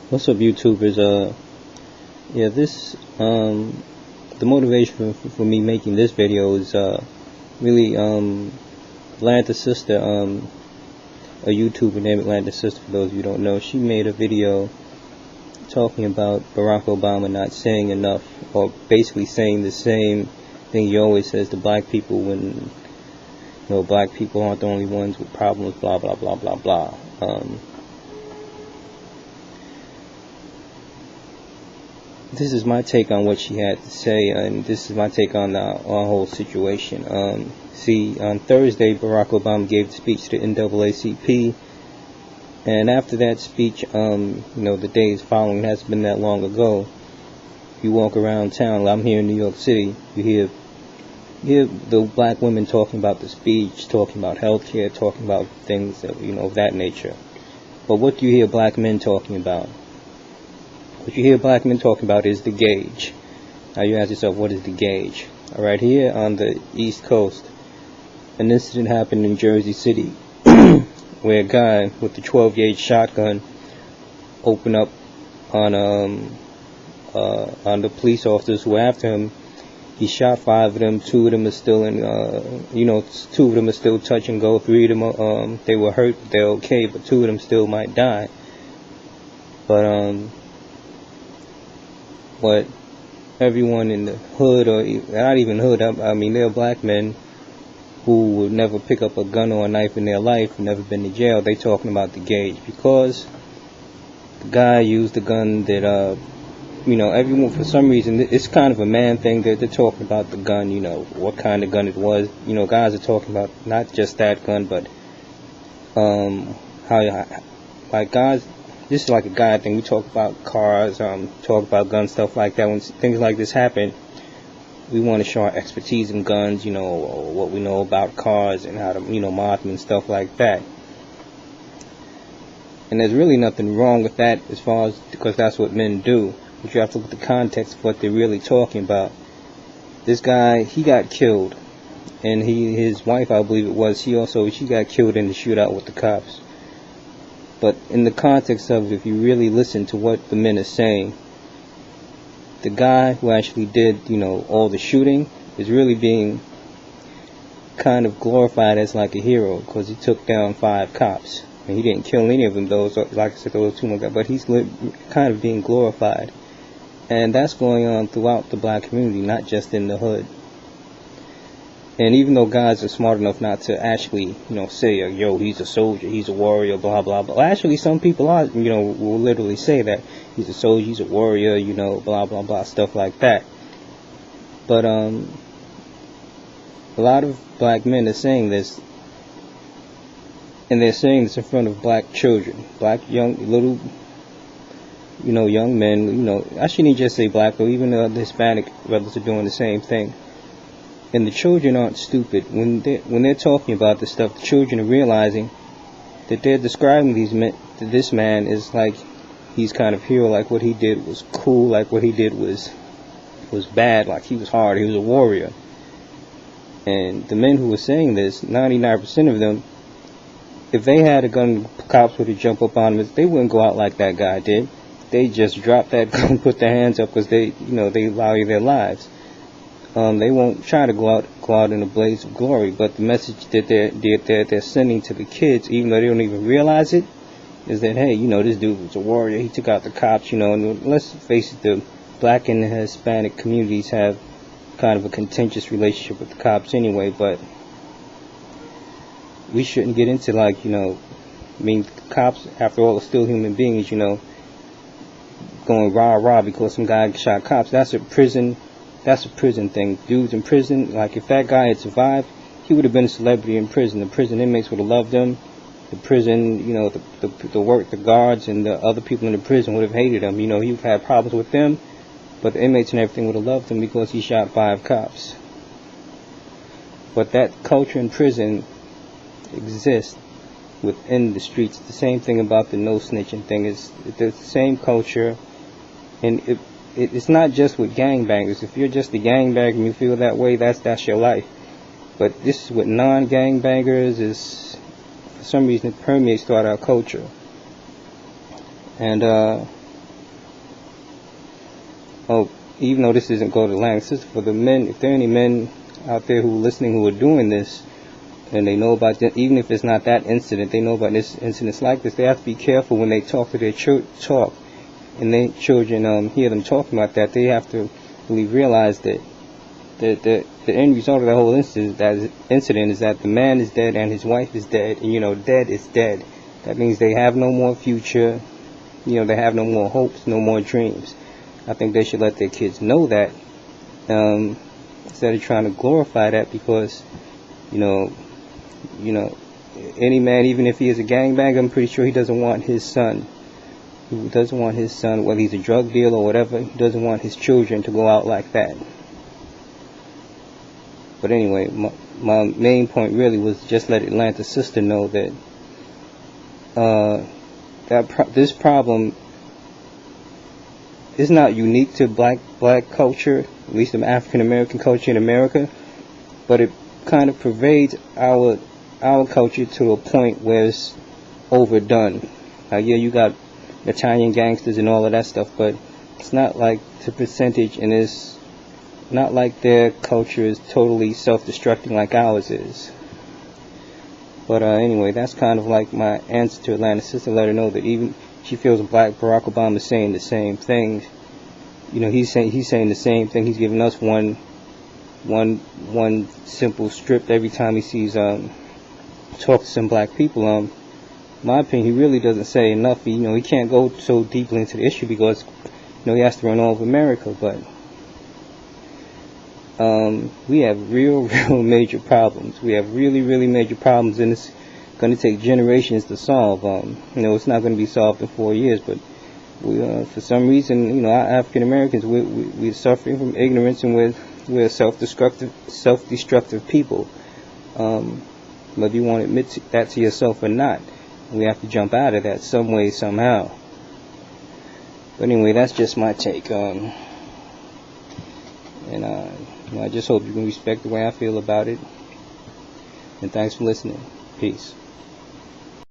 What's up, YouTubers? Yeah, this the motivation for me making this video is really Atlanta Sister, a YouTuber named Atlanta Sister. For those of you who don't know, she made a video talking about Barack Obama not saying enough, or basically saying the same thing he always says to black people when black people aren't the only ones with problems. Blah blah blah blah blah. This is my take on what she had to say, and this is my take on the whole situation. See, on Thursday, Barack Obama gave a speech to the NAACP, and after that speech, the days following, it hasn't been that long ago, you walk around town. I'm here in New York City, you hear the black women talking about the speech, talking about healthcare, talking about things that, of that nature. But what do you hear black men talking about? What you hear black men talking about is the gauge. Now you ask yourself, what is the gauge? Alright, here on the East Coast, an incident happened in Jersey City where a guy with the 12-gauge shotgun opened up on the police officers who were after him. He shot 5 of them. 2 of them are still in, 2 of them are still touch and go. 3 of them, they were hurt, they're okay, but 2 of them still might die. But everyone in the hood, or not even hood, I mean, they're black men who would never pick up a gun or a knife in their life, never been to jail. They talking about the gauge because the guy used a gun that, everyone, for some reason, it's kind of a man thing that they're talking about the gun, what kind of gun it was. Guys are talking about not just that gun, but guys, this is like a guy thing. We talk about cars, talk about guns, stuff like that. When things like this happen, we want to show our expertise in guns, or what we know about cars and how to, mod them and stuff like that. And there's really nothing wrong with that as far as, because that's what men do. But you have to look at the context of what they're really talking about. This guy, he got killed. And his wife, I believe it was, she got killed in the shootout with the cops. But in the context of it, if you really listen to what the men are saying, the guy who actually did, all the shooting is really being kind of glorified as like a hero because he took down 5 cops. And he didn't kill any of them, those, like I said, those 2 more guys, but he's kind of being glorified. And that's going on throughout the black community, not just in the hood. And even though guys are smart enough not to actually, say, yo, he's a soldier, he's a warrior, blah, blah, blah. Actually, some people are, will literally say that. He's a soldier, he's a warrior, blah, blah, blah, stuff like that. But, a lot of black men are saying this. And they're saying this in front of black children. Black, young men, I shouldn't just say black, but even the Hispanic brothers are doing the same thing. And the children aren't stupid. When they're talking about this stuff, the children are realizing that they're describing this man is like he's kind of hero, like what he did was cool, like what he did was bad, like he was hard, he was a warrior. And the men who were saying this, 99% of them, if they had a gun, cops were to jump up on them, they wouldn't go out like that guy did. They just drop that gun, put their hands up, because they value their lives. They won't try to go out in a blaze of glory, but the message that they're sending to the kids, even though they don't even realize it, is that, hey, this dude was a warrior, he took out the cops, and let's face it, the black and Hispanic communities have kind of a contentious relationship with the cops anyway, but we shouldn't get into cops, after all, are still human beings, going rah-rah because some guy shot cops. That's a prison thing. Dudes in prison, like if that guy had survived, he would have been a celebrity in prison. The prison inmates would have loved him. The prison, the guards and the other people in the prison would have hated him. He would have had problems with them, but the inmates and everything would have loved him because he shot 5 cops. But that culture in prison exists within the streets. The same thing about the no snitching thing. It's the same culture, and it's not just with gangbangers. If you're just a gangbanger and you feel that way, that's your life. But this is with non-gangbangers. Is for some reason it permeates throughout our culture. And oh, even though this isn't called Atlantic System, for the men, if there are any men out there who are listening who are doing this, and they know about that, even if it's not that incident, they know about this incidents like this, they have to be careful when they talk to their and their children hear them talking about that. They have to really realize that the end result of the whole incident is that the man is dead and his wife is dead, and dead is dead. That means they have no more future, they have no more hopes, no more dreams. I think they should let their kids know that, instead of trying to glorify that, because any man, even if he is a gangbanger, I'm pretty sure he doesn't want his son. He doesn't want his son, whether he's a drug dealer or whatever, he doesn't want his children to go out like that. But anyway, my main point really was just let Atlanta's sister know that this problem is not unique to black culture, at least in African American culture in America, but it kind of pervades our culture to a point where it's overdone. Yeah, you got Italian gangsters and all of that stuff, but it's not like the percentage, and it's not like their culture is totally self-destructing like ours is. But anyway, that's kind of like my answer to Atlanta's sister. Let her know that even she feels Barack Obama is saying the same thing. He's saying the same thing. He's giving us one simple strip every time he sees talk to some black people. In my opinion, he really doesn't say enough. He can't go so deeply into the issue because he has to run all of America. But we have real major problems. We have really major problems, and it's going to take generations to solve. It's not going to be solved in 4 years, but for some reason, our African Americans, we're suffering from ignorance, and we're self-destructive people. Whether you want to admit that to yourself or not, we have to jump out of that some way, somehow. But anyway, that's just my take. And I just hope you can respect the way I feel about it. And thanks for listening. Peace.